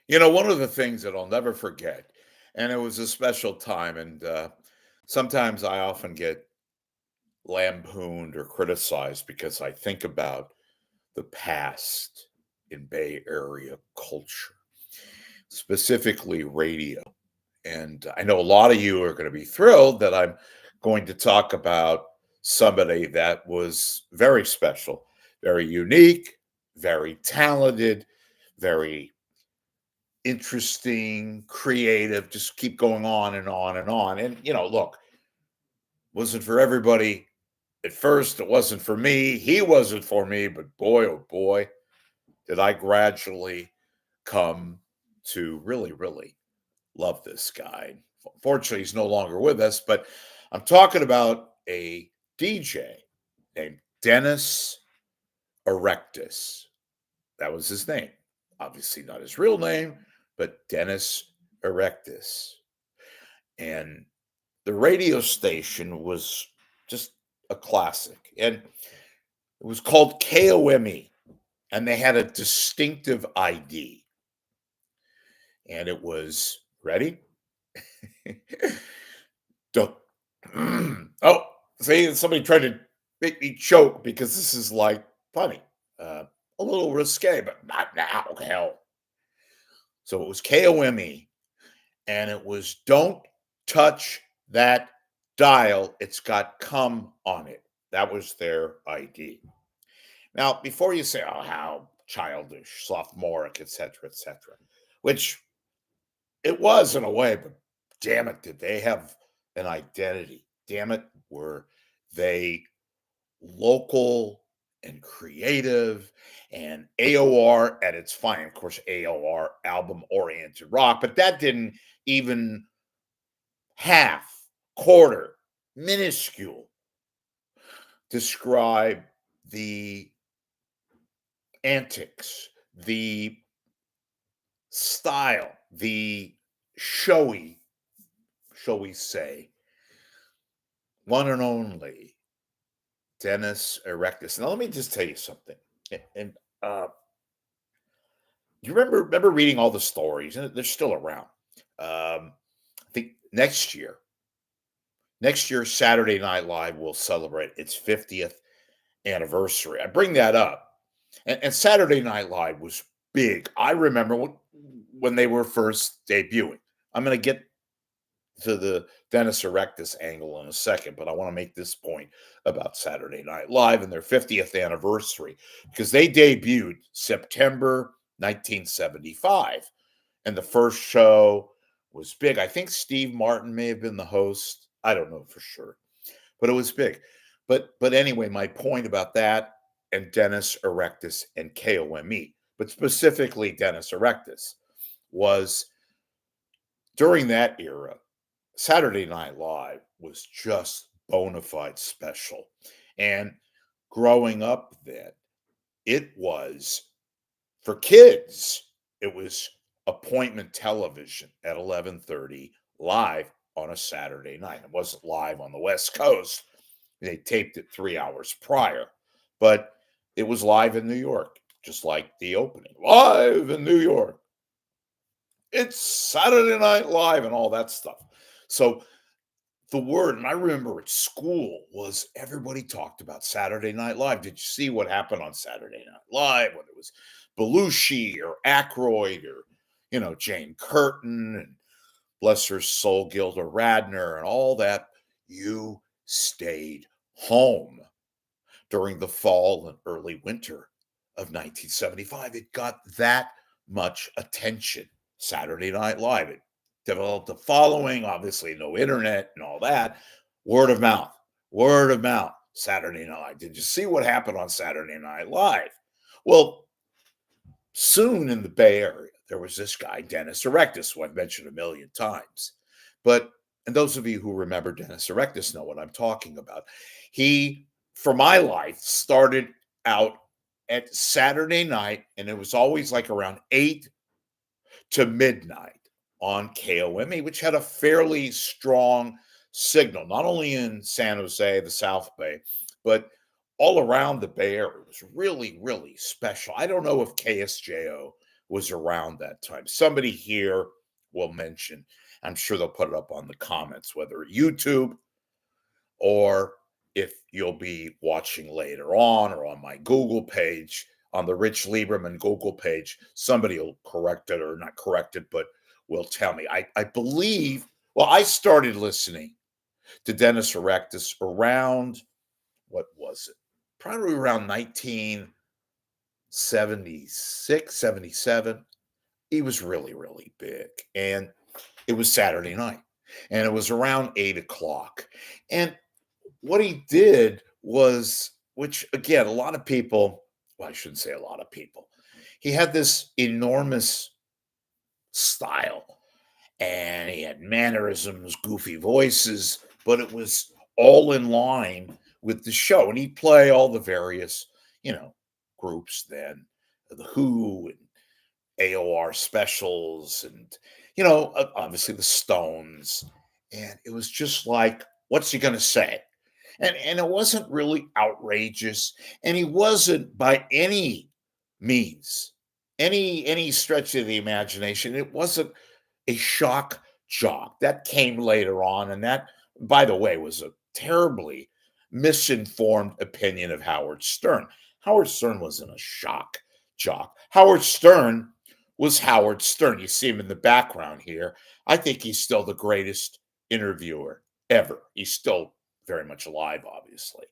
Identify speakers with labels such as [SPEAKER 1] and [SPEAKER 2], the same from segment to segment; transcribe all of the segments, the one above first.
[SPEAKER 1] One of the things that I'll never forget, and it was a special time, and sometimes I often get lampooned or criticized because I think about the past in Bay Area culture, specifically radio. And I know a lot of you are going to be thrilled that I'm going to talk about somebody that was very special, very unique, very talented, very interesting, creative, just keep going on and on and on. And, look, wasn't for everybody at first. It wasn't for me. He wasn't for me, but boy, oh boy, did I gradually come to really, really love this guy. Fortunately, he's no longer with us, but I'm talking about a DJ named Dennis Erectus. That was his name. Obviously, not his real name, but Dennis Erectus. And the radio station was just a classic. And it was called KOME. And they had a distinctive ID. And it was ready? Don't. Oh, see, somebody tried to make me choke because this is like funny. A little risque, but not now. Hell. So it was KOME, and it was don't touch that dial. It's got come on it. That was their ID. Now, before you say, oh, how childish, sophomoric, etc., which it was in a way, but damn it, did they have an identity? Damn it, were they local and creative and AOR at its fine. Of course, AOR, album oriented rock, but that didn't even half, quarter, minuscule describe the antics, the style, the showy, shall we say, one and only Dennis Erectus. Now, let me just tell you something. And you remember reading all the stories, and they're still around. I think next year, Saturday Night Live will celebrate its 50th anniversary. I bring that up, and Saturday Night Live was big. I remember when they were first debuting. I'm going to get to the Dennis Erectus angle in a second, but I want to make this point about Saturday Night Live and their 50th anniversary because they debuted September 1975, and the first show was big. I think Steve Martin may have been the host. I don't know for sure, but it was big. But anyway, my point about that and Dennis Erectus and KOME, but specifically Dennis Erectus, was during that era, Saturday Night Live was just bona fide special. And growing up then, it was for kids, it was appointment television at 11:30 live on a Saturday night. It wasn't live on the West Coast. They taped it 3 hours prior, but it was live in New York, just like the opening. Live in New York. It's Saturday Night Live and all that stuff. So the word, and I remember at school, was everybody talked about Saturday Night Live. Did you see what happened on Saturday Night Live? Whether it was Belushi or Aykroyd or, Jane Curtin and bless her soul, Gilda Radner and all that. You stayed home during the fall and early winter of 1975. It got that much attention. Saturday Night Live. It developed a following, obviously, no internet and all that. Word of mouth, word of mouth. Saturday Night. Did you see what happened on Saturday Night Live? Well, soon in the Bay Area, there was this guy, Dennis Erectus, who I've mentioned a million times. And those of you who remember Dennis Erectus know what I'm talking about. He, for my life, started out at Saturday night, and it was always like around 8 to midnight on KOME, which had a fairly strong signal, not only in San Jose, the South Bay, but all around the Bay Area. It was really, really special. I don't know if KSJO was around that time. Somebody here will mention, I'm sure they'll put it up on the comments, whether YouTube or if you'll be watching later on or on my Google page, on the Rich Lieberman Google page, somebody will correct it or not correct it, but will tell me. I believe, well, I started listening to Dennis Erectus around, what was it? Probably around 1976, 77. He was really, really big. And it was Saturday night. And it was around 8 o'clock. And what he did was, which again, a lot of people, well, I shouldn't say a lot of people, he had this enormous style and he had mannerisms, goofy voices, but it was all in line with the show. And he'd play all the various, you know, groups then, the Who and AOR specials, and obviously the Stones. And it was just like, what's he going to say? And it wasn't really outrageous, and he wasn't by any means, any stretch of the imagination. It wasn't a shock jock. That came later on, and that, by the way, was a terribly misinformed opinion of Howard Stern. Howard Stern wasn't a shock jock. Howard Stern was Howard Stern. You see him in the background here. I think he's still the greatest interviewer ever. He's still very much alive, obviously.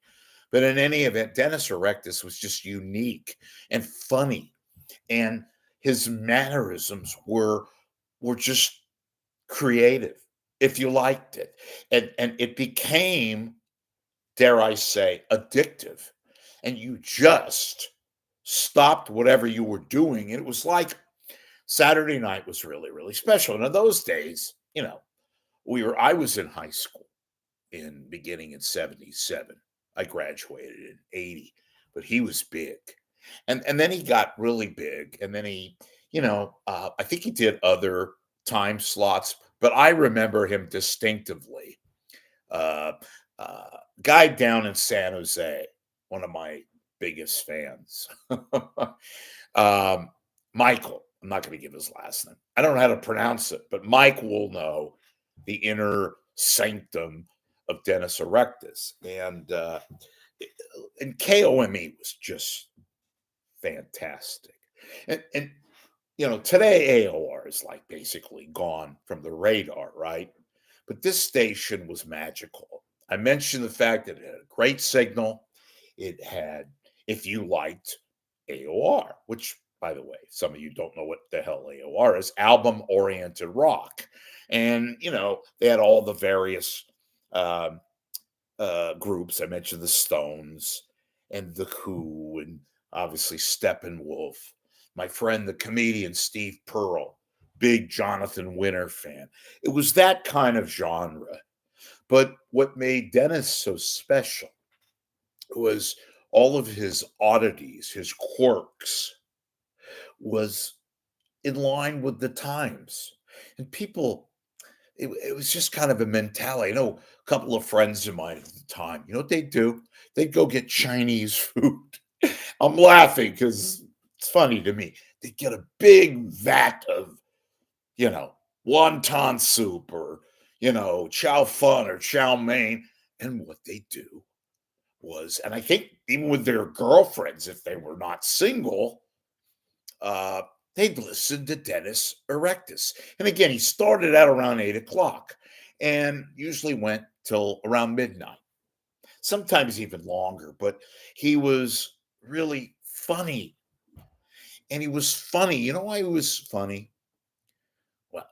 [SPEAKER 1] But in any event, Dennis Erectus was just unique and funny, and his mannerisms were just creative if you liked it, and it became, dare I say, addictive, and you just stopped whatever you were doing, and it was like Saturday night was really, really special. And in those days, I was in high school in beginning in 77. I graduated in 80, but he was big. And then he got really big. And then I think he did other time slots, but I remember him distinctively. Uh, Guy down in San Jose, one of my biggest fans. Michael, I'm not going to give his last name. I don't know how to pronounce it, but Mike will know the inner sanctum of Dennis Erectus. And KOME was just fantastic. And today AOR is like basically gone from the radar, right? But this station was magical. I mentioned the fact that it had a great signal. It had, if you liked AOR, which, by the way, some of you don't know what the hell AOR is, album oriented rock. And, they had all the various groups. I mentioned the Stones and the Who, and obviously Steppenwolf. My friend, the comedian Steve Pearl, big Jonathan Winter fan. It was that kind of genre. But what made Dennis so special was all of his oddities, his quirks, was in line with the times. And people, it was just kind of a mentality. I know a couple of friends of mine at the time, you know what they'd do? They'd go get Chinese food. I'm laughing because it's funny to me. They'd get a big vat of, you know, wonton soup or, chow fun or chow mein. And what they do was, and I think even with their girlfriends, if they were not single, uh, they'd listen to Dennis Erectus. And again, he started out around 8 o'clock and usually went till around midnight, sometimes even longer. But he was really funny. And he was funny. You know why he was funny? Well,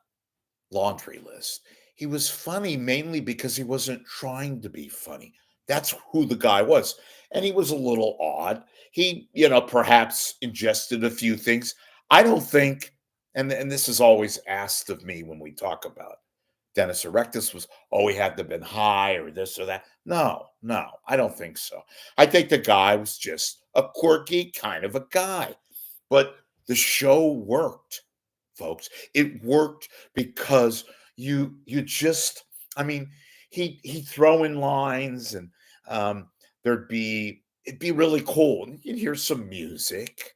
[SPEAKER 1] laundry list. He was funny mainly because he wasn't trying to be funny. That's who the guy was. And he was a little odd. He, perhaps ingested a few things. I don't think, and this is always asked of me when we talk about Dennis Erectus was, oh, he had to have been high or this or that. No, no, I don't think so. I think the guy was just a quirky kind of a guy. But the show worked, folks. It worked because you just, I mean, he'd throw in lines, and it'd be really cool. And you'd hear some music,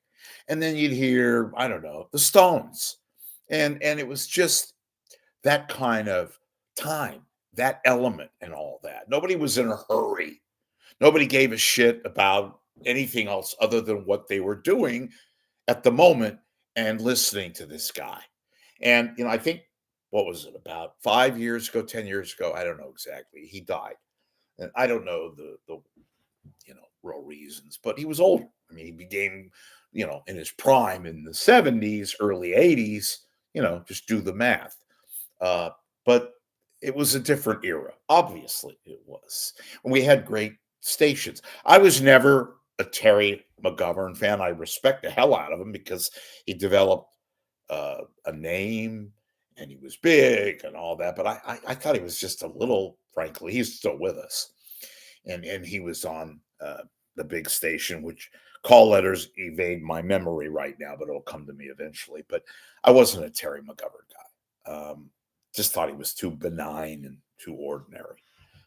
[SPEAKER 1] and then you'd hear, I don't know, the Stones. And it was just that kind of time, that element and all that. Nobody was in a hurry. Nobody gave a shit about anything else other than what they were doing at the moment and listening to this guy. And I think, what was it, about 5 years ago, 10 years ago? I don't know exactly. He died, and I don't know the real reasons, but he was older. I mean, he became in his prime in the 70s, early 80s. Just do the math. Uh, but it was a different era. Obviously, it was. And we had great stations. I was never a Terry McGovern fan. I respect the hell out of him because he developed a name and he was big and all that. But I thought he was just a little, frankly, he's still with us. And he was on the big station, which call letters evade my memory right now, but it'll come to me eventually. But I wasn't a Terry McGovern guy. Just thought he was too benign and too ordinary.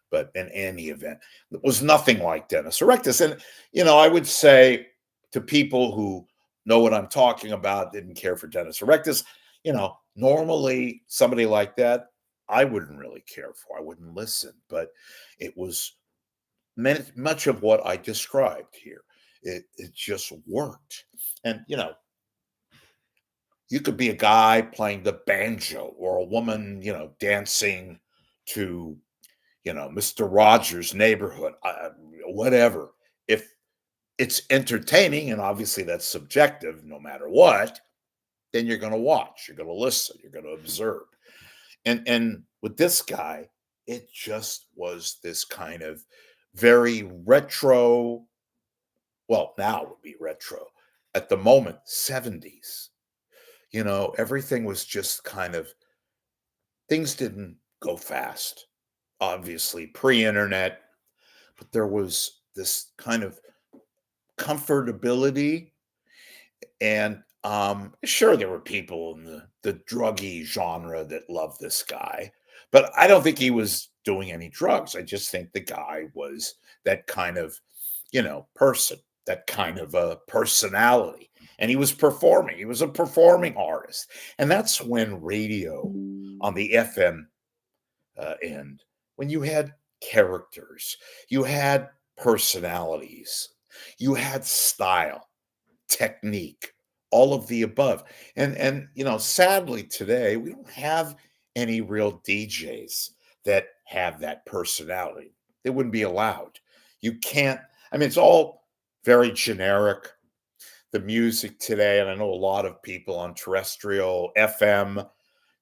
[SPEAKER 1] But in any event, it was nothing like Dennis Erectus. And, I would say to people who know what I'm talking about, didn't care for Dennis Erectus, normally somebody like that, I wouldn't really care for. I wouldn't listen. But it was much of what I described here. It just worked. And, you could be a guy playing the banjo or a woman, dancing to, Mr. Rogers' Neighborhood, whatever. If it's entertaining, and obviously that's subjective no matter what, then you're going to watch, you're going to listen, you're going to observe. And with this guy, it just was this kind of very retro, well, now it would be retro. At the moment, 70s. Everything was just kind of, things didn't go fast. Obviously, pre-internet, but there was this kind of comfortability. And sure, there were people in the druggy genre that loved this guy, but I don't think he was doing any drugs. I just think the guy was that kind of, person, that kind of a personality. And he was performing. He was a performing artist. And that's when radio on the FM end, when you had characters, you had personalities, you had style, technique, all of the above. And sadly today we don't have any real DJs that have that personality. They wouldn't be allowed. You can't, I mean, it's all very generic, the music today. And I know a lot of people on terrestrial FM,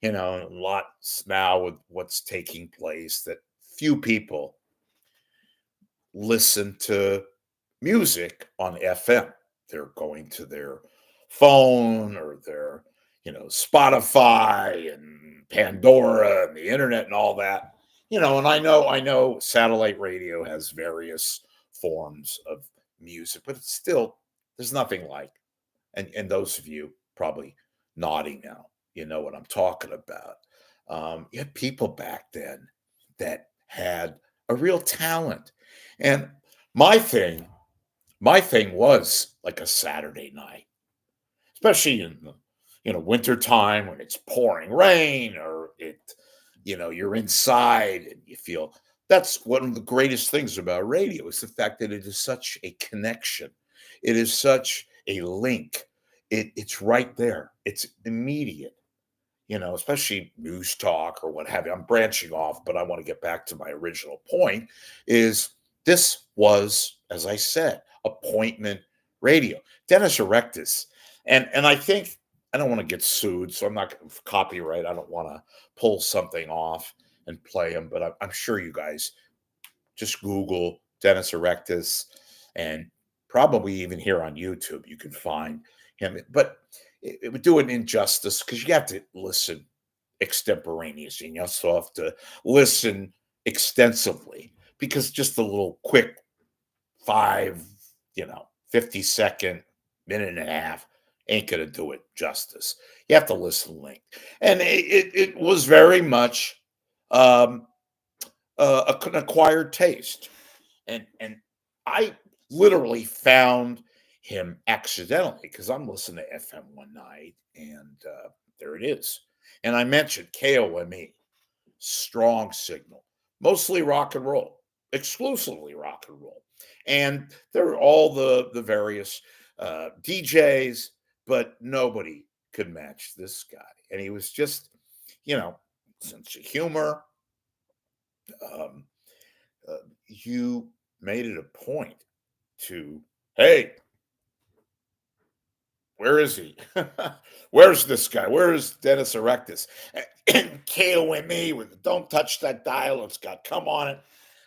[SPEAKER 1] lots now with what's taking place, that few people listen to music on FM. They're going to their phone or their, Spotify and Pandora and the internet and all that. And I know satellite radio has various forms of music, but it's still, there's nothing like, and those of you probably nodding now, you know what I'm talking about. You had people back then that had a real talent. And my thing, my thing was like a Saturday night, especially in the winter time when it's pouring rain, or you're inside and you feel, that's one of the greatest things about radio, is the fact that it is such a connection. It is such a link. It's right there. It's immediate. Especially news talk or what have you. I'm branching off, but I want to get back to my original point. Is this was, as I said, appointment radio. Dennis Erectus, and I think, I don't want to get sued, so I'm not copyright. I don't want to pull something off and play him, but I'm sure you guys just Google Dennis Erectus, and probably even here on YouTube you can find him. But it would do an injustice because you have to listen extemporaneously. You also have to listen extensively, because just a little quick 5, 50-second, minute and a half ain't going to do it justice. You have to listen link. And it was very much um, an acquired taste. And I literally found him accidentally because I'm listening to FM one night and there it is. And I mentioned KOME, strong signal, mostly rock and roll, exclusively rock and roll. And there are all the various DJs, but nobody could match this guy. And he was just, sense of humor. Um, you made it a point to, hey, where is he? Where's this guy? Where is Dennis Erectus? KOME with the don't touch that dial. It's got come on it.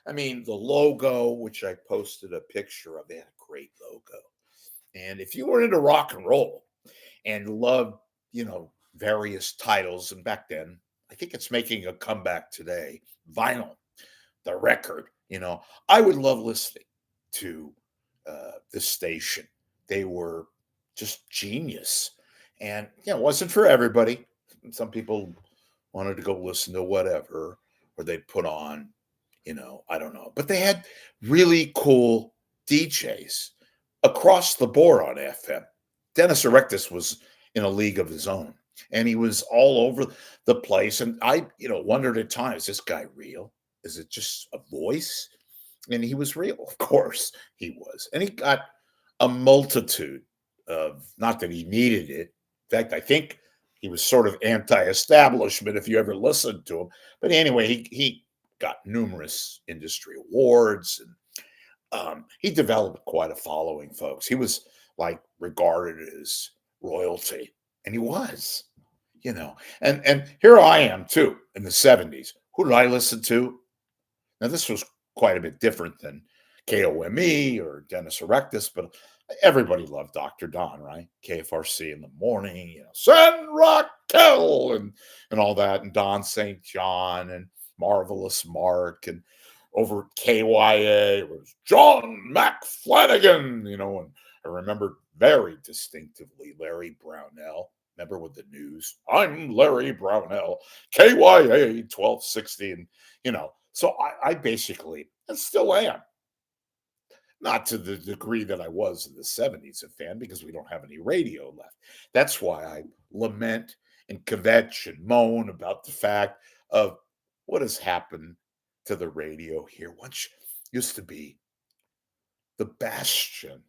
[SPEAKER 1] I mean, the logo, which I posted a picture of, they had a great logo. And if you were into rock and roll and loved, various titles, and back then, I think it's making a comeback today, vinyl, the record, I would love listening to this station. They were just genius. And it wasn't for everybody. Some people wanted to go listen to whatever, or they'd put on, I don't know. But they had really cool DJs across the board on FM. Dennis Erectus was in a league of his own, and he was all over the place. And I, wondered at times, is this guy real? Is it just a voice? And he was real, of course he was. And he got a multitude of, not that he needed it. In fact, I think he was sort of anti-establishment if you ever listened to him. But anyway, he got numerous industry awards, and he developed quite a following, folks. He was like regarded as royalty, and he was, And here I am too in the 70s. Who did I listen to? Now this was quite a bit different than KOME or Dennis Erectus, but everybody loved Dr. Don, right? KFRC in the morning, San Raquel and all that, and Don St. John and Marvelous Mark, and over at KYA it was John McFlanagan, and I remember very distinctively Larry Brownell. Remember with the news, I'm Larry Brownell, KYA 1260, and so I basically, and still am, not to the degree that I was in the 70s, a fan, because we don't have any radio left. That's why I lament and kvetch and moan about the fact of what has happened to the radio here. Once used to be the bastion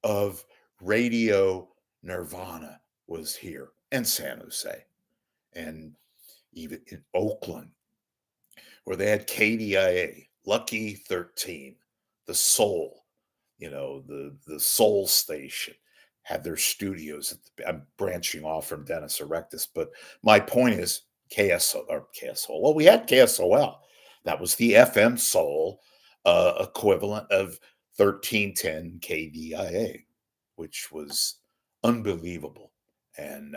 [SPEAKER 1] of radio nirvana was here, and San Jose, and even in Oakland, where they had KDIA, Lucky 13, the Soul, the Soul Station, had their studios. I'm branching off from Dennis Erectus, but my point is KSOL. Well, we had KSOL. That was the FM Soul equivalent of 1310 KDIA, which was unbelievable. And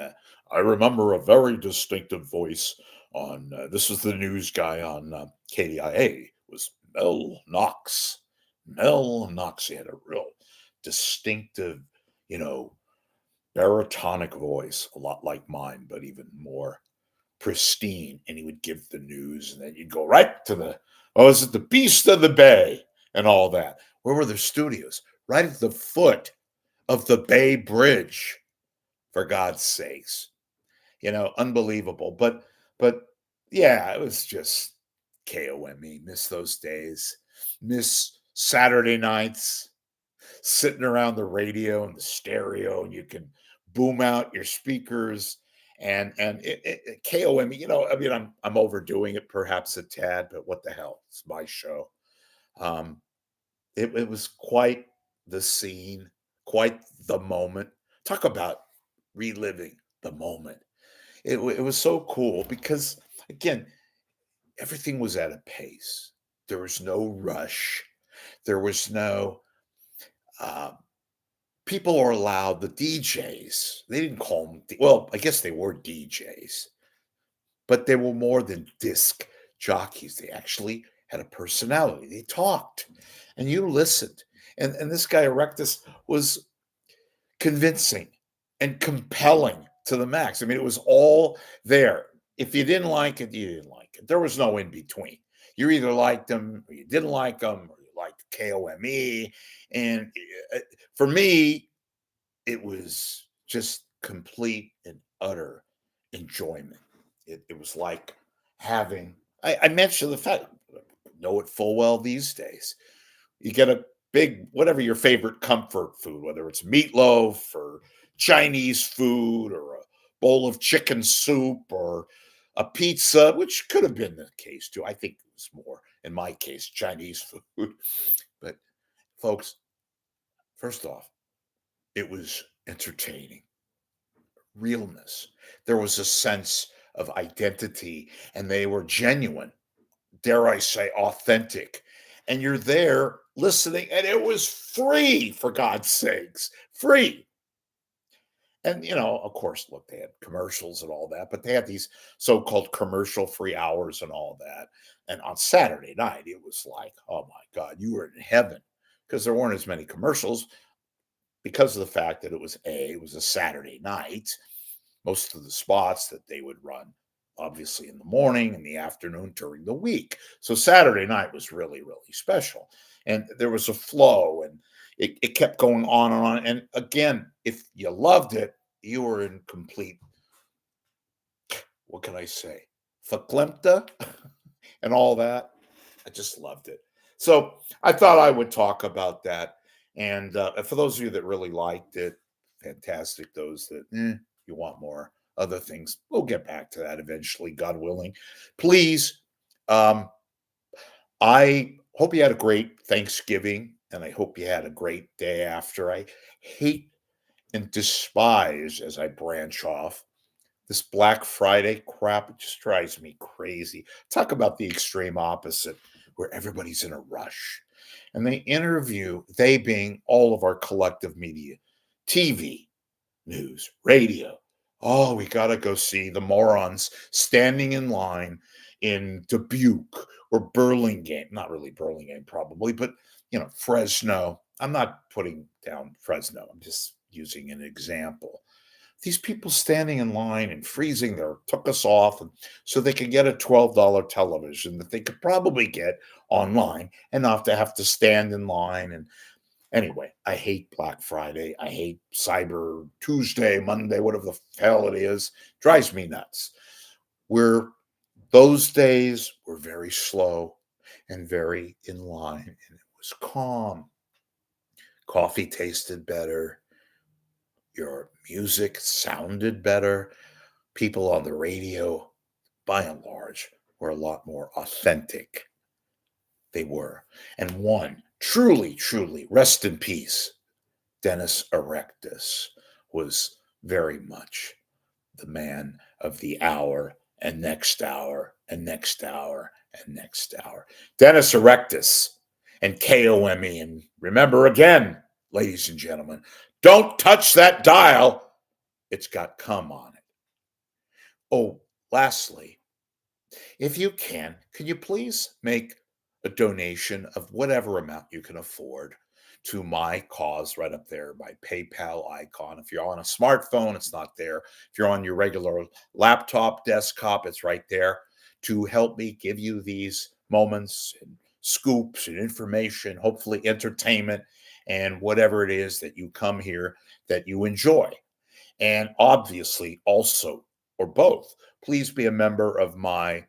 [SPEAKER 1] I remember a very distinctive voice on this was the news guy on KDIA, was Mel Knox. Mel Knox, he had a real distinctive, baritonic voice, a lot like mine, but even more pristine. And he would give the news, and then you'd go right to is it the Beast of the Bay and all that? Where were their studios? Right at the foot of the Bay Bridge, for God's sakes. Unbelievable. But yeah, it was just KOME. Miss those days. Miss Saturday nights, sitting around the radio and the stereo, and you can boom out your speakers and KOME. I mean, I'm overdoing it perhaps a tad, but what the hell? It's my show. Um, it was quite the scene, quite the moment. Talk about reliving the moment. It was so cool because, again, everything was at a pace. There was no rush. There was no, uh, people are allowed, the DJs, they didn't call them, well, I guess they were DJs, but they were more than disc jockeys. They actually had a personality. They talked and you listened. And this guy Erectus was convincing and compelling to the max. I mean, it was all there. If you didn't like it, you didn't like it. There was no in between. You either liked them or you didn't like them, or you liked KOME. And for me, it was just complete and utter enjoyment. It was like having, I mentioned the fact, know it full well these days. You get a big, whatever your favorite comfort food, whether it's meatloaf or Chinese food or a bowl of chicken soup or a pizza, which could have been the case too. I think it was more, in my case, Chinese food. But folks, first off, it was entertaining, realness. There was a sense of identity, and they were genuine, dare I say, authentic. And you're there listening, and it was free, for God's sakes, free. And, of course, look, they had commercials and all that, but they had these so called commercial free hours and all that. And on Saturday night, it was like, oh my God, you were in heaven because there weren't as many commercials because of the fact that it was a Saturday night. Most of the spots that they would run, obviously in the morning and the afternoon during the week. So Saturday night was really, really special. And there was a flow and it kept going on and on. And again, if you loved it, you were in complete, what can I say, verklempt and all that. I just loved it. So I thought I would talk about that. And for those of you that really liked it, fantastic. Those that you want more other things, we'll get back to that eventually, God willing. Please, um, I hope you had a great Thanksgiving, and I hope you had a great day after. I hate and despise as I branch off this Black Friday crap. It just drives me crazy. Talk about the extreme opposite, where everybody's in a rush. And they being all of our collective media, TV, news, radio. Oh, we got to go see the morons standing in line in Dubuque or Burlingame. Not really Burlingame, probably, but Fresno. I'm not putting down Fresno. I'm just using an example. These people standing in line and freezing there took us off so they could get a $12 television that they could probably get online and not to have to stand in line. And anyway, I hate Black Friday. I hate Cyber Tuesday, Monday, whatever the hell it is. Drives me nuts. We're Those days were very slow and very in line, and it was calm. Coffee tasted better. Your music sounded better. People on the radio, by and large, were a lot more authentic. They were. And one, truly, truly, rest in peace, Dennis Erectus, was very much the man of the hour and next hour and next hour and next hour. Dennis Erectus and KOME. And remember again, ladies and gentlemen, don't touch that dial. It's got come on it. Oh, lastly, if you can you please make a donation of whatever amount you can afford to my cause right up there, my PayPal icon. If you're on a smartphone, it's not there. If you're on your regular laptop, desktop, it's right there to help me give you these moments and scoops and information, hopefully entertainment and whatever it is that you come here that you enjoy. And obviously also, or both, please be a member of my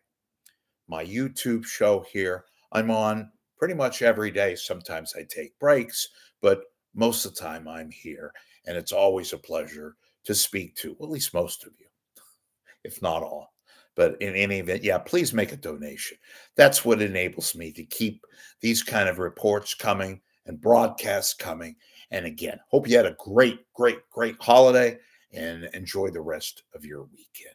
[SPEAKER 1] YouTube show here. I'm on pretty much every day. Sometimes I take breaks, but most of the time I'm here. And it's always a pleasure to speak to, well, at least most of you, if not all. But in any event, yeah, please make a donation. That's what enables me to keep these kind of reports coming and broadcasts coming. And again, hope you had a great, great, great holiday and enjoy the rest of your weekend.